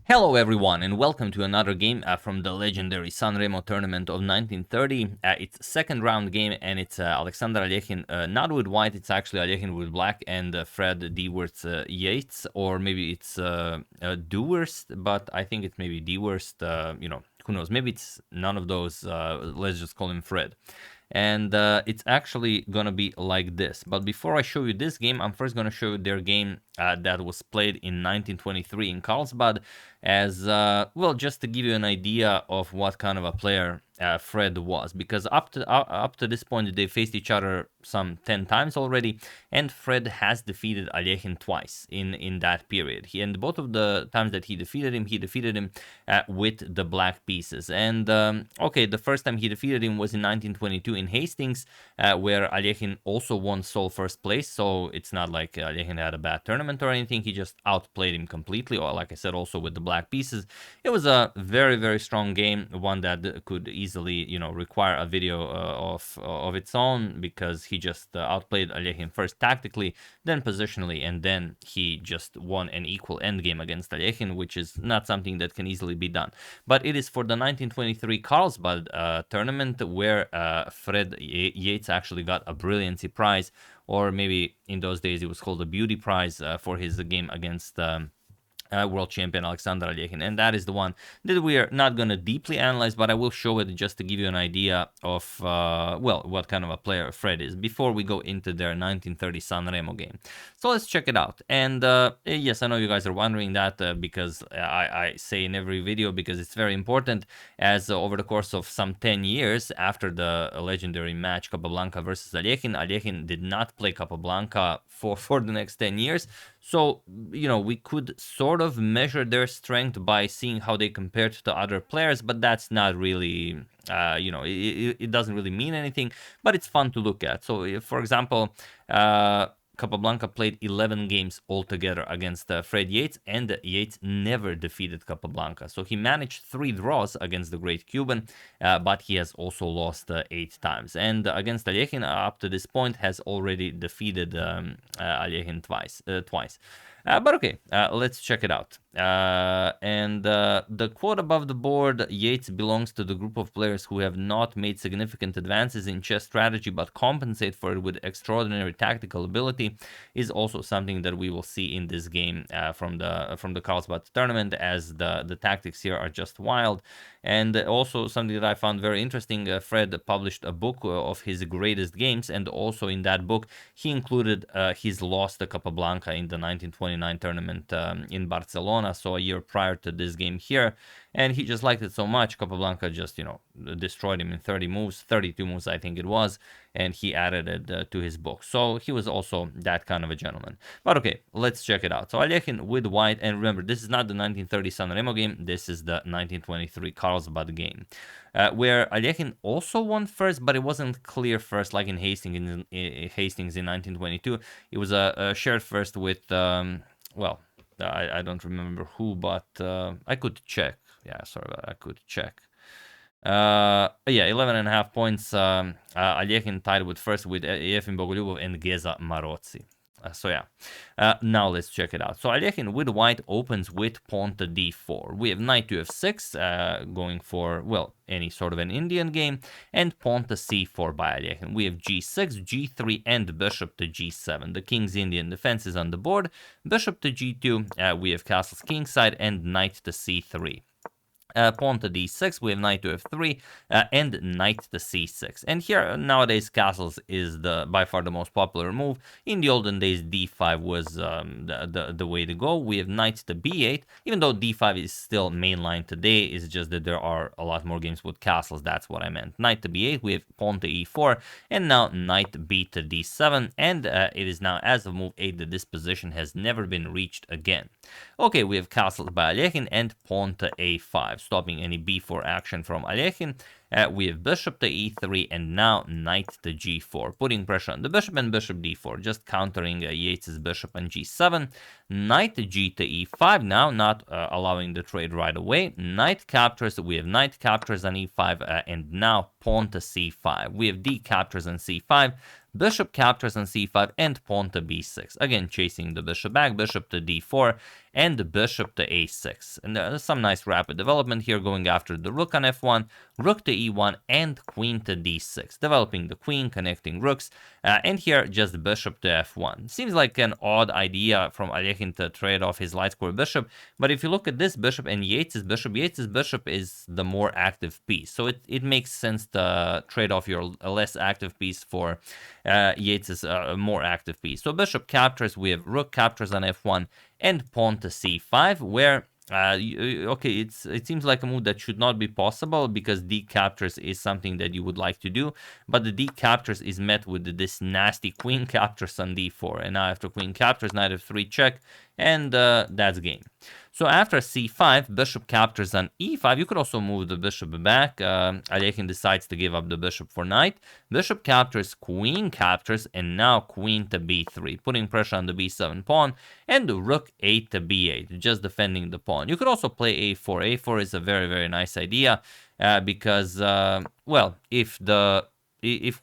Hello everyone and welcome to another game from the legendary San Remo tournament of 1930. It's second round game and it's Alexander Alekhine, not with white, it's actually Alekhine with black and Fred Dewhirst Yates, or maybe it's Dewhirst, but I think it's maybe Dewhirst, who knows, maybe it's none of those, let's just call him Fred. And it's actually gonna be like this. But before I show you this game, I'm first gonna show you their game that was played in 1923 in Karlsbad, as well, just to give you an idea of what kind of a player Fred was, because up to this point they faced each other some 10 times already, and Fred has defeated Alekhine twice in that period. And both of the times that he defeated him with the black pieces. And okay, the first time he defeated him was in 1922 in Hastings, where Alekhine also won sole first place. So it's not like Alekhine had a bad tournament or anything. He just outplayed him completely, or like I said, also with the black pieces. It was a very, very strong game, one that could easily, require a video of its own, because he just outplayed Alekhine first tactically, then positionally, and then he just won an equal endgame against Alekhine, which is not something that can easily be done. But it is for the 1923 Karlsbad tournament, where Fred Yates actually got a brilliancy prize, or maybe in those days it was called a beauty prize, for his game against world champion Alexander Alekhine. And that is the one that we are not going to deeply analyze, but I will show it just to give you an idea of, what kind of a player Fred is, before we go into their 1930 San Remo game. So let's check it out. And yes, I know you guys are wondering that, because I say in every video, because it's very important, as over the course of some 10 years after the legendary match Capablanca versus Alekhine did not play Capablanca for the next 10 years. So, we could sort of measure their strength by seeing how they compared to other players, but that's not really, it doesn't really mean anything, but it's fun to look at. So, for example, Capablanca played 11 games altogether against Fred Yates, and Yates never defeated Capablanca. So he managed 3 draws against the great Cuban, but he has also lost 8 times. And against Alekhine, up to this point, has already defeated Alekhine twice. But okay, let's check it out. And the quote above the board, Yates belongs to the group of players who have not made significant advances in chess strategy but compensate for it with extraordinary tactical ability, is also something that we will see in this game from the Karlsbad tournament, as the tactics here are just wild. And also something that I found very interesting, Fred published a book of his greatest games, and also in that book he included his loss to Capablanca in the 1929 tournament in Barcelona, so a year prior to this game here. And he just liked it so much, Capablanca just, destroyed him in 32 moves, I think it was, and he added it to his book. So he was also that kind of a gentleman. But okay, let's check it out. So Alekhine with white, and remember, this is not the 1930 San Remo game, this is the 1923 Karlsbad game, where Alekhine also won first, but it wasn't clear first like in Hastings in 1922. It was a shared first with, I don't remember who, but I could check. Yeah, sorry, I could check. 11.5 points. Alekhine tied with first with Efim Bogolyubov and Geza Marozzi. Now let's check it out. So Alekhine with white opens with pawn to d4. We have knight to f6, going for, any sort of an Indian game, and pawn to c4 by Alekhine. We have g6, g3, and bishop to g7. The king's Indian defense is on the board. Bishop to g2, we have castles kingside, and knight to c3. Pawn to d6, we have knight to f3, and knight to c6. And here, nowadays, castles is by far the most popular move. In the olden days, d5 was the way to go. We have knight to b8, even though d5 is still mainline today. It's just that there are a lot more games with castles. That's what I meant. Knight to b8, we have pawn to e4, and now knight b to d7. And it is now, as of move 8, that this position has never been reached again. Okay, we have castles by Alekhine and pawn to a5, stopping any b4 action from Alekhine. We have bishop to e3, and now knight to g4, putting pressure on the bishop, and bishop d4, just countering Yates' bishop and g7. Knight g to e5, now not allowing the trade right away. Knight captures, we have knight captures on e5, and now pawn to c5. We have d captures on c5, bishop captures on c5, and pawn to b6. Again, chasing the bishop back, bishop to d4, and the bishop to a6. And there's some nice rapid development here, going after the rook on f1, rook to e1, and queen to d6, developing the queen, connecting rooks, and here just bishop to f1. Seems like an odd idea from Alekhine to trade off his light square bishop, but if you look at this bishop and Yates' bishop is the more active piece, so it makes sense to trade off your less active piece for Yates' more active piece. So bishop captures, we have rook captures on f1, and pawn to c5, where okay, it seems like a move that should not be possible because d captures is something that you would like to do, but the d captures is met with this nasty queen captures on d4, and now after queen captures, knight f3 check, and that's game. So after c5, bishop captures on e5. You could also move the bishop back. Alekhine decides to give up the bishop for knight. Bishop captures, queen captures, and now queen to b3, putting pressure on the b7 pawn, and the rook 8 to b8, just defending the pawn. You could also play a4. a4 is a very, very nice idea because, well, if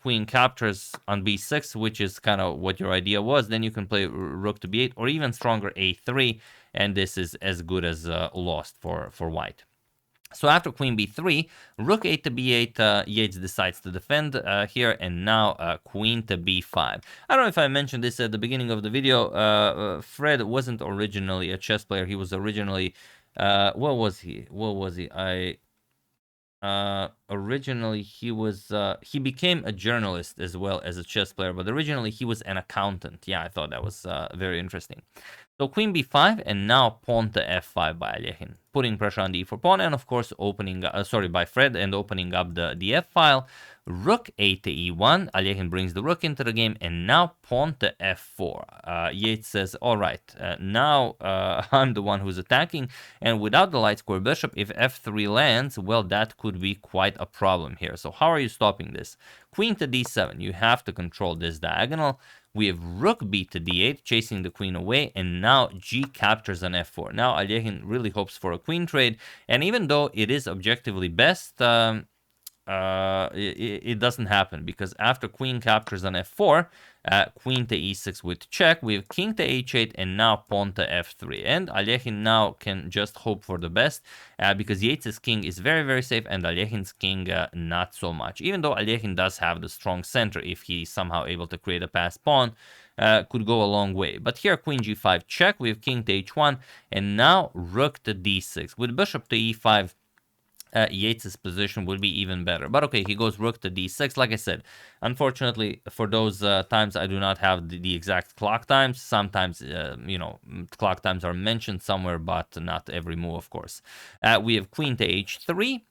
queen captures on b6, which is kind of what your idea was, then you can play rook to b8, or even stronger a3, and this is as good as lost for white. So after queen b3, rook 8 to b8, Yates decides to defend here, and now queen to b5. I don't know if I mentioned this at the beginning of the video. Fred wasn't originally a chess player. He was originally, what was he? Originally he was he became a journalist as well as a chess player, but originally he was an accountant. Yeah, I thought that was very interesting. So queen b5, and now pawn to f5 by Alekhine, putting pressure on the e4 pawn, and of course opening by Fred, and opening up the f file. Rook 8 to e1, Alekhine brings the rook into the game, and now pawn to f4. Yates says, all right, now I'm the one who's attacking, and without the light square bishop, if f3 lands, well, that could be quite a problem here. So how are you stopping this? Queen to d7, you have to control this diagonal. We have rook b to d8, chasing the queen away, and now g captures on f4. Now Alekhine really hopes for a queen trade, and even though it is objectively best, it doesn't happen, because after queen captures on f4, queen to e6 with check, we have king to h8, and now pawn to f3. And Alekhine now can just hope for the best, because Yates' king is very, very safe, and Alekhine's king not so much. Even though Alekhine does have the strong center, if he's somehow able to create a passed pawn, could go a long way. But here, queen g5 check, we have king to h1, and now rook to d6. With bishop to e5, Yates' position would be even better. But okay, he goes rook to d6. Like I said, unfortunately, for those times, I do not have the exact clock times. Sometimes, you know, clock times are mentioned somewhere, but not every move, of course. We have queen to h3.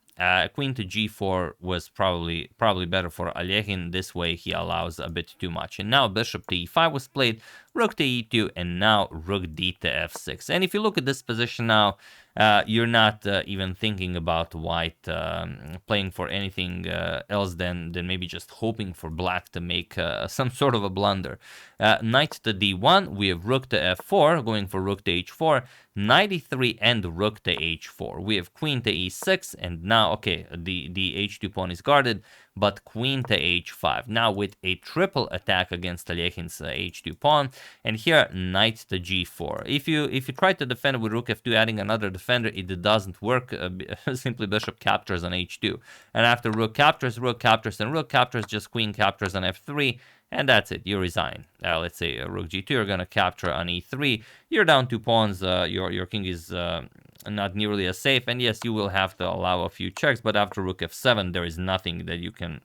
Queen to g4 was probably better for Alekhine. This way, he allows a bit too much. And now bishop to e5 was played, rook to e2, and now rook d to f6. And if you look at this position now, you're not even thinking about white playing for anything else than maybe just hoping for black to make some sort of a blunder. Knight to d1, we have rook to f4, going for rook to h4, knight e3, and rook to h4. We have queen to e6, and now, okay, the h2 pawn is guarded, but queen to h5. Now with a triple attack against Alekhine's h2 pawn, and here knight to g4. If you try to defend with rook f2, adding another defender, it doesn't work. Simply bishop captures on h2, and after rook captures, and rook captures, just queen captures on f3. And that's it, you resign. Let's say rook g2, you're going to capture on e3. You're down 2 pawns, your king is not nearly as safe, and yes, you will have to allow a few checks, but after rook f7, there is nothing that you can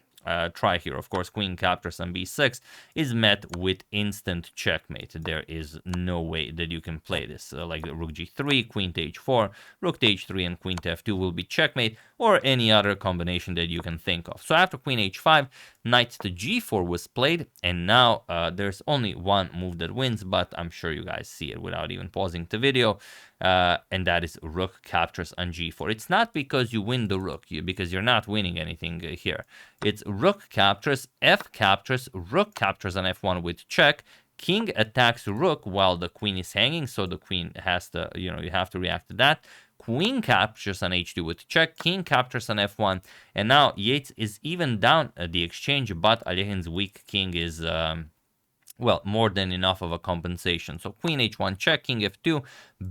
try here. Of course, queen captures on b6 is met with instant checkmate. There is no way that you can play this. Like rook g3, queen to h4, rook to h3, and queen to f2 will be checkmate, or any other combination that you can think of. So after queen h5, knight to g4 was played, and now there's only one move that wins, but I'm sure you guys see it without even pausing the video, and that is rook captures on g4. It's not because you win the rook, because you're not winning anything here. It's rook captures, f captures, rook captures on f1 with check, king attacks rook while the queen is hanging, so the queen has to, you have to react to that. Queen captures on h2 with check, king captures on f1, and now Yates is even down at the exchange, but Alekhine's weak king is well, more than enough of a compensation. So queen h1 check, king f2,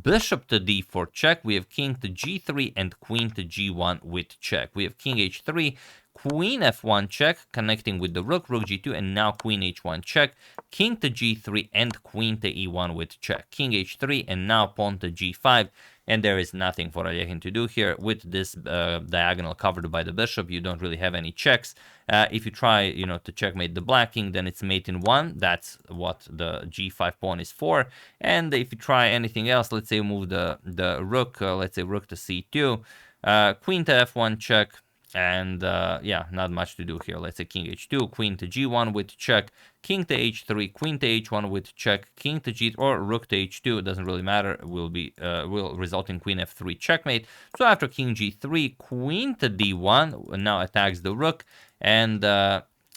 bishop to d4 check. We have king to g3 and queen to g1 with check. We have king h3, queen f1 check, connecting with the rook, rook g2, and now queen h1 check, king to g3 and queen to e1 with check. King h3 and now pawn to g5. And there is nothing for Alekhine to do here. With this diagonal covered by the bishop, you don't really have any checks. If you try, to checkmate the black king, then it's mate in one. That's what the g5 pawn is for. And if you try anything else, let's say move the rook, let's say rook to c2, queen to f1 check, and yeah, not much to do here. Let's say king h2, queen to g1 with check, king to h3, queen to h1 with check, king to g, or rook to h2. It doesn't really matter. Will result in queen f3 checkmate. So after king g3, queen to d1 now attacks the rook, and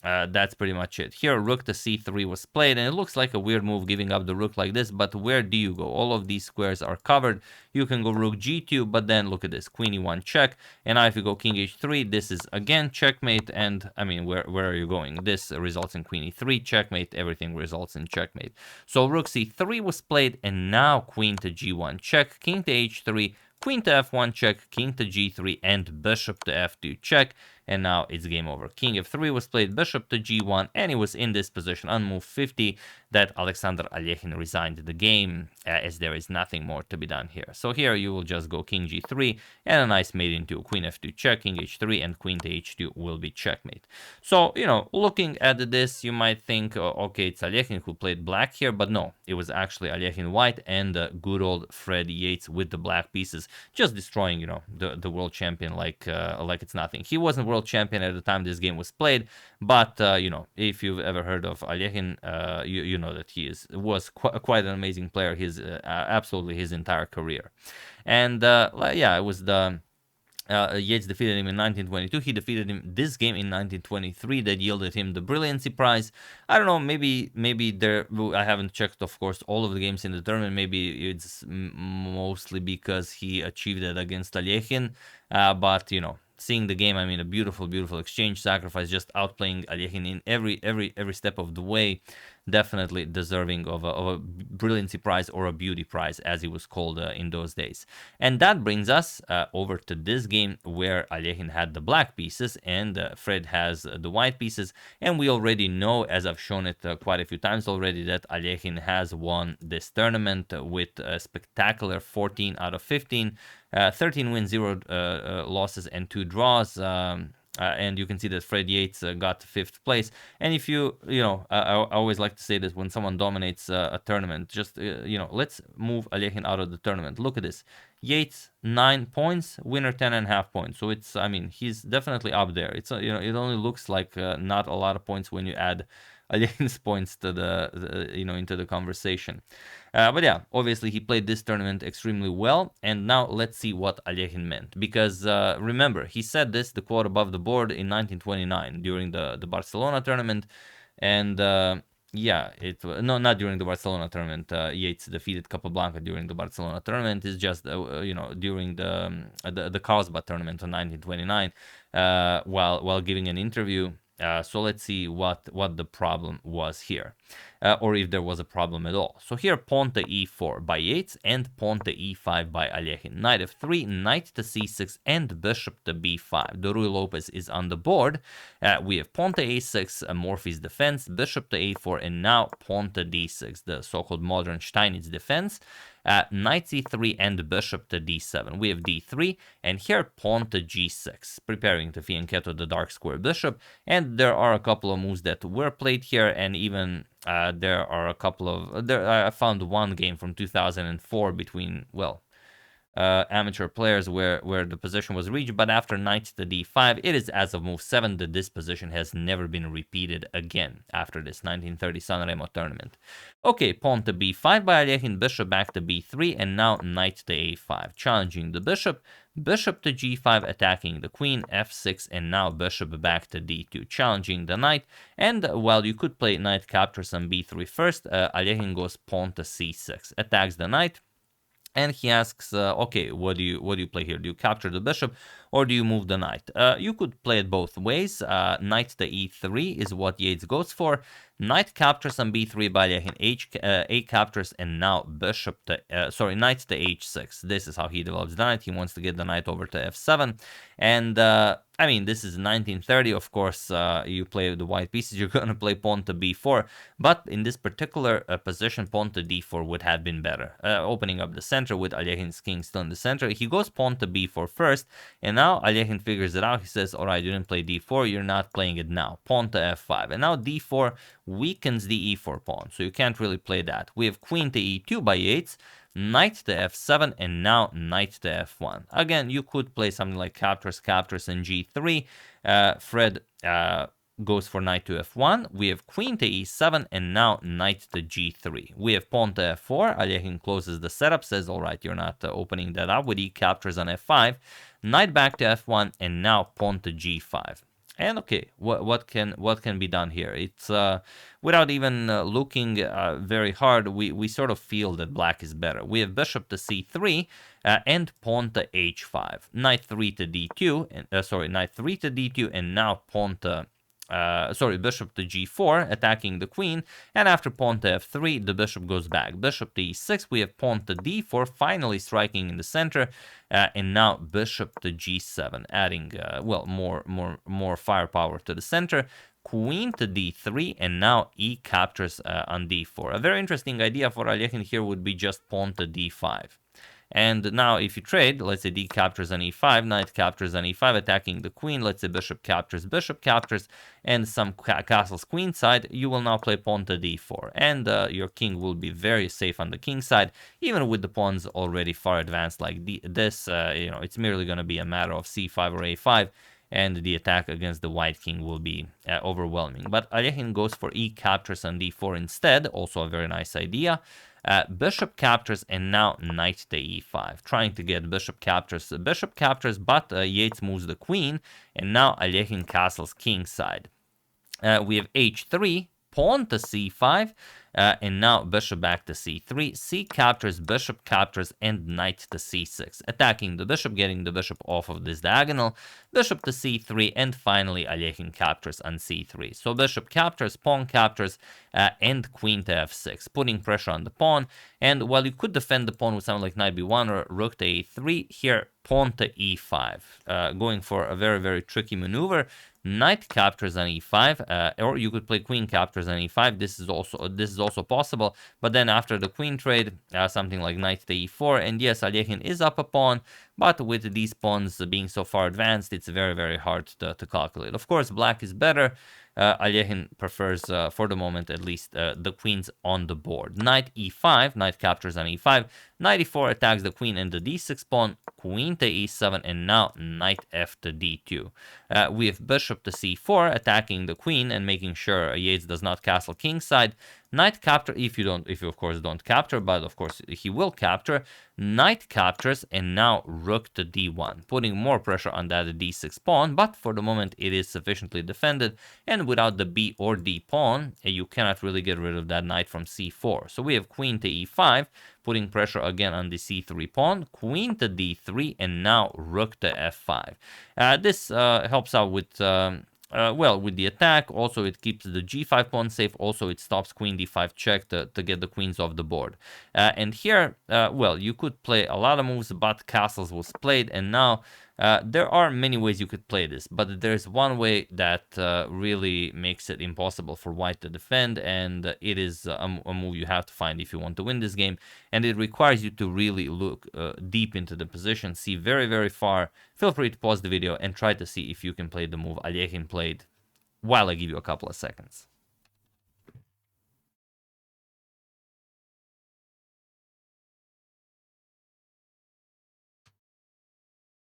that's pretty much it. Here, rook to c3 was played, and it looks like a weird move giving up the rook like this, but where do you go? All of these squares are covered. You can go rook g2, but then look at this, queen e1 check, and now if you go king h3, this is again checkmate, and I mean, where are you going? This results in queen e3, checkmate, everything results in checkmate. So rook c3 was played, and now queen to g1 check, king to h3, queen to f1 check, king to g3, and bishop to f2 check. And now it's game over. King f3 was played, bishop to g1, and it was in this position on move 50 that Alexander Alekhine resigned the game, as there is nothing more to be done here. So here you will just go king g3, and a nice mate into queen f2 check, king h3, and queen to h2 will be checkmate. So, looking at this, you might think, okay, it's Alekhine who played black here, but no, it was actually Alekhine white and good old Fred Yates with the black pieces, just destroying, the world champion like it's nothing. He wasn't world champion at the time this game was played, but if you've ever heard of Alekhine, you know that he was quite an amazing player absolutely his entire career. And yeah, it was the Yates defeated him in 1922. He defeated him this game in 1923. That yielded him the Brilliancy Prize. I don't know. Maybe there. I haven't checked, of course, all of the games in the tournament. Maybe it's mostly because he achieved it against Alekhine. But seeing the game, I mean, a beautiful, beautiful exchange, sacrifice, just outplaying Alekhine in every step of the way. Definitely deserving of a Brilliancy Prize, or a Beauty Prize, as he was called in those days. And that brings us over to this game, where Alekhine had the black pieces and Fred has the white pieces. And we already know, as I've shown it quite a few times already, that Alekhine has won this tournament with a spectacular 14 out of 15, 13 wins, 0 losses, and 2 draws. And you can see that Fred Yates got 5th place. And if I always like to say this when someone dominates a tournament, just, let's move Alekhine out of the tournament. Look at this. Yates, 9 points, winner 10.5 points. So it's, I mean, he's definitely up there. It's, it only looks like not a lot of points when you add Alekhine's points to into the conversation. But yeah, obviously he played this tournament extremely well, and now let's see what Alekhine meant. Because remember, he said this, the quote above the board, in 1929 during the Barcelona tournament, and yeah, not during the Barcelona tournament. Yates defeated Capablanca during the Barcelona tournament. It's just during the Karlsbad tournament in 1929, while giving an interview. So let's see what the problem was here, or if there was a problem at all. So here, pawn to e4 by Yates and pawn to e5 by Alekhine. Knight f3, knight to c6, and bishop to b5. The Ruy Lopez is on the board. We have pawn to a6, Morphy's defense, bishop to a4, and now pawn to d6, the so-called modern Steinitz defense. Knight c3 and bishop to d7. We have d3, and here pawn to g6, preparing to Fianchetto the dark square bishop. And there are a couple of moves that were played here, and even there are a couple of... I found one game from 2004 between, amateur players where the position was reached, but after knight to d5, it is as of move 7 that this position has never been repeated again after this 1930 San Remo tournament. Okay, pawn to b5 by Alekhine, bishop back to b3, and now knight to a5, challenging the bishop, bishop to g5, attacking the queen, f6, and now bishop back to d2, challenging the knight. And while you could play knight captures on b3 first, Alekhine goes pawn to c6, attacks the knight, And he asks, okay, what do you play here? Do you capture the bishop or do you move the knight? You could play it both ways. Knight to e3 is what Yates goes for. Knight captures on b3 by Alekhine, a captures, and now bishop to knight to h6. This is how he develops the knight. He wants to get the knight over to f7, and I mean, this is 1930. Of course, you play the white pieces. You're going to play pawn to b4, but in this particular position, pawn to d4 would have been better. Opening up the center with Alekhine's king still in the center. He goes pawn to b4 first, and now Alekhine figures it out. He says, all right, you didn't play d4. You're not playing it now. Pawn to f5, and now d4 weakens the e4 pawn, so you can't really play that. We have queen to e2 by Yates, knight to f7, and now knight to f1. Again, you could play something like captures, and g3. Fred goes for knight to f1. We have queen to e7, and now knight to g3. We have pawn to f4. Alekhine closes the setup, says, all right, you're not opening that up with e captures on f5. Knight back to f1, and now pawn to g5. And okay, what can be done here? It's without even looking very hard, we sort of feel that black is better. We have bishop to c3 and pawn to h5, knight 3 to d2, and knight 3 to d2, and now pawn to bishop to g4, attacking the queen, and after pawn to f3, the bishop goes back. Bishop to e6, we have pawn to d4, finally striking in the center, and now bishop to g7, adding, more firepower to the center. Queen to d3, and now e captures on d4. A very interesting idea for Alekhine here would be just pawn to d5. And now if you trade, let's say d captures on e5, knight captures on e5, attacking the queen, let's say bishop captures, and some castles queen side, you will now play pawn to d4. And your king will be very safe on the king side, even with the pawns already far advanced like this. It's merely going to be a matter of c5 or a5, and the attack against the white king will be overwhelming. But Alekhine goes for e captures on d4 instead, also a very nice idea. Bishop captures, and now knight to e5, trying to get bishop captures, but Yates moves the queen, and now Alekhine castles king side. We have h3, pawn to c5, and now bishop back to c3, c captures, bishop captures, and knight to c6, attacking the bishop, getting the bishop off of this diagonal, bishop to c3, and finally Alekhine captures on c3. So bishop captures, pawn captures, and queen to f6, putting pressure on the pawn. And while you could defend the pawn with something like knight b1 or rook to a3, here pawn to e5, going for a very, very tricky maneuver. Knight captures on e5, or you could play queen captures on e5. This is also possible. But then after the queen trade, something like knight to e4, and yes, Alekhine is up a pawn, but with these pawns being so far advanced, it's very, very hard to calculate. Of course, black is better. Alekhine prefers, for the moment at least, the queens on the board. Knight e5, knight captures on e5, knight e4 attacks the queen and the d6 pawn, queen to e7, and now knight f to d2. We have bishop to c4, attacking the queen and making sure Yates does not castle kingside. Knight capture, if you of course don't capture, but of course he will capture. Knight captures, and now rook to d1, putting more pressure on that d6 pawn, but for the moment it is sufficiently defended, and without the b or d pawn, you cannot really get rid of that knight from c4. So we have queen to e5, putting pressure again on the c3 pawn, queen to d3, and now rook to f5. This helps out with with the attack. Also, it keeps the g5 pawn safe. Also, it stops queen d5 check to get the queens off the board. And here, you could play a lot of moves, but castles was played, and now there are many ways you could play this, but there's one way that really makes it impossible for white to defend, and it is a move you have to find if you want to win this game, and it requires you to really look deep into the position, see very, very far. Feel free to pause the video and try to see if you can play the move Alekhine played while I give you a couple of seconds.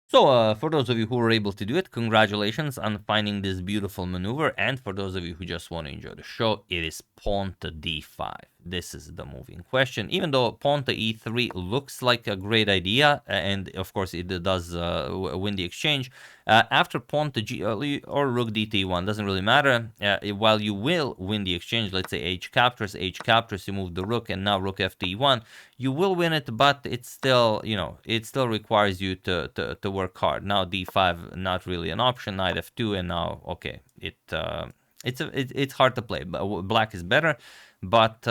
So, for those of you who were able to do it, congratulations on finding this beautiful maneuver. And for those of you who just want to enjoy the show, it is pawn to d5. this is the move in question. Even though pawn to e3 looks like a great idea, and of course it does win the exchange, after pawn to g or rook dt1, doesn't really matter. While you will win the exchange, let's say h captures, you move the rook, and now rook f to e1, you will win it, but it's still, it still requires you to work hard. Now d5, not really an option. Knight f2, and now okay, it's hard to play. Black is better, but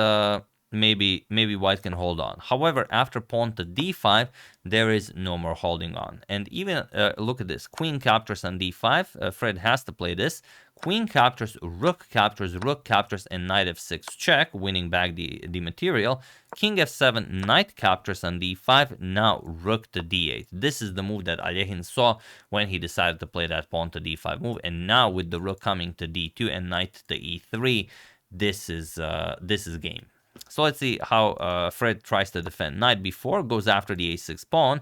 maybe white can hold on. However, after pawn to d5, there is no more holding on. And even look at this: queen captures on d5. Fred has to play this. Queen captures, rook captures, and knight f6 check, winning back the material. King f7, knight captures on d5, now rook to d8. This is the move that Alekhine saw when he decided to play that pawn to d5 move, and now with the rook coming to d2 and knight to e3, this is game. So let's see how Fred tries to defend. Knight b4 goes after the a6 pawn,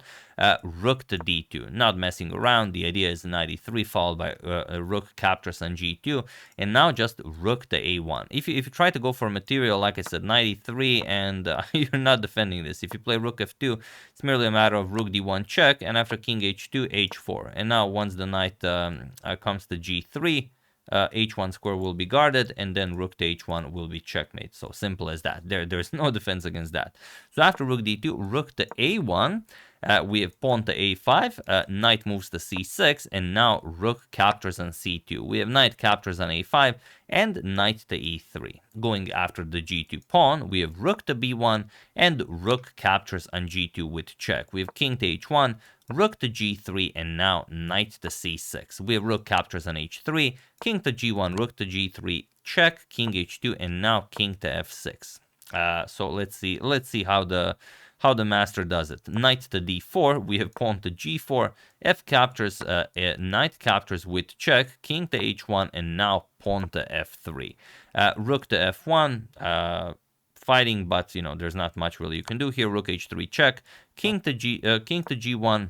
rook to d2. Not messing around. The idea is knight e3 followed by rook captures on g2, and now just rook to a1. If you try to go for material, like I said, knight e3, and you're not defending this. If you play rook f2, it's merely a matter of rook d1 check, and after king h2, h4. And now once the knight comes to g3, h1 square will be guarded, and then rook to h1 will be checkmate. So simple as that. There's no defense against that. So after rook d2, rook to a1, we have pawn to a5, knight moves to c6, and now rook captures on c2. We have knight captures on a5, and knight to e3. Going after the g2 pawn, we have rook to b1, and rook captures on g2 with check. We have king to h1, rook to g3, and now knight to c6. We have rook captures on h3, king to g1, rook to g3, check, king h2, and now king to f6. So let's see how the master does it. Knight to d4, we have pawn to g4, f captures, knight captures with check, king to h1, and now pawn to f3. Rook to f1, fighting, but there's not much really you can do here. Rook h3 check, king to g1,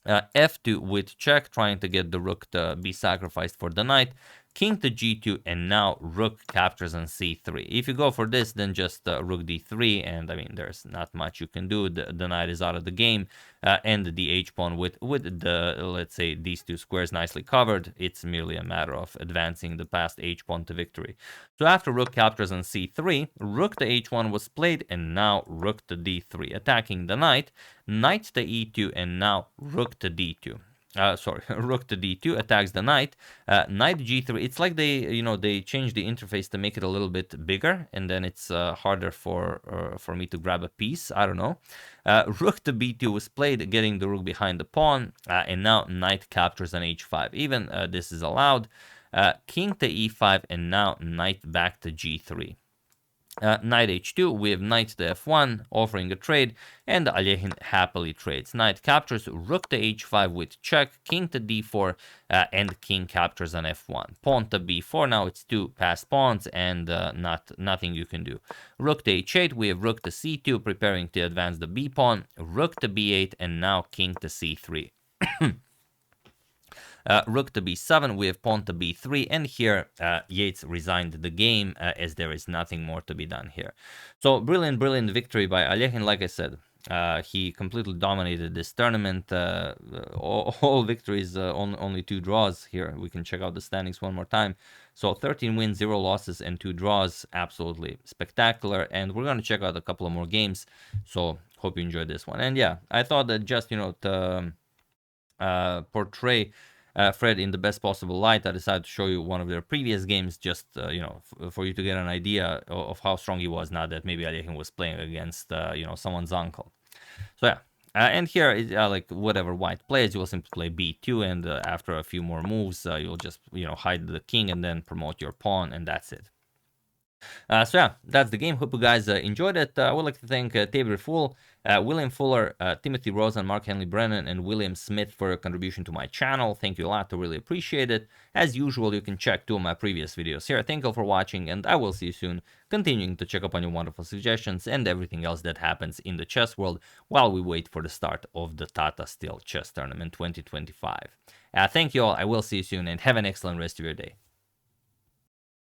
f2 with check, trying to get the rook to be sacrificed for the knight. King to g2, and now rook captures on c3. If you go for this, then just rook d3, and I mean, there's not much you can do. The knight is out of the game, and the h-pawn with the, let's say, these two squares nicely covered. It's merely a matter of advancing the past h-pawn to victory. So after rook captures on c3, rook to h1 was played, and now rook to d3, attacking the knight. Knight to e2, and now rook to d2. Rook to d2 attacks the knight. Knight g3. It's like they changed the interface to make it a little bit bigger, and then it's harder for me to grab a piece. I don't know. Rook to b2 was played, getting the rook behind the pawn, and now knight captures on h5. Even this is allowed. King to e5, and now knight back to g3. Knight h2, we have knight to f1, offering a trade, and Alekhine happily trades. Knight captures, rook to h5 with check, king to d4, and king captures on f1. Pawn to b4, now it's two passed pawns, and nothing you can do. Rook to h8, we have rook to c2, preparing to advance the b pawn, rook to b8, and now king to c3. Rook to b7, we have pawn to b3, and here Yates resigned the game as there is nothing more to be done here. So brilliant victory by Alekhine. Like I said, he completely dominated this tournament. All victories, only 2 draws here. We can check out the standings one more time. So 13 wins, 0 losses, and 2 draws. Absolutely spectacular. And we're going to check out a couple of more games. So hope you enjoyed this one. And yeah, I thought that just, to portray Fred in the best possible light, I decided to show you one of their previous games, just for you to get an idea of how strong he was. Not that maybe Alekhine was playing against someone's uncle. So yeah, and here like whatever white plays, you will simply play b2, and after a few more moves, you'll just hide the king and then promote your pawn, and that's it. So yeah, that's the game. Hope you guys enjoyed it. I would like to thank Tabor Fool, William Fuller, Timothy Rosen, Mark Henley Brennan, and William Smith for your contribution to my channel. Thank you a lot. I really appreciate it. As usual, you can check 2 of my previous videos here. Thank you all for watching, and I will see you soon, continuing to check up on your wonderful suggestions and everything else that happens in the chess world while we wait for the start of the Tata Steel Chess Tournament 2025. Thank you all. I will see you soon, and have an excellent rest of your day.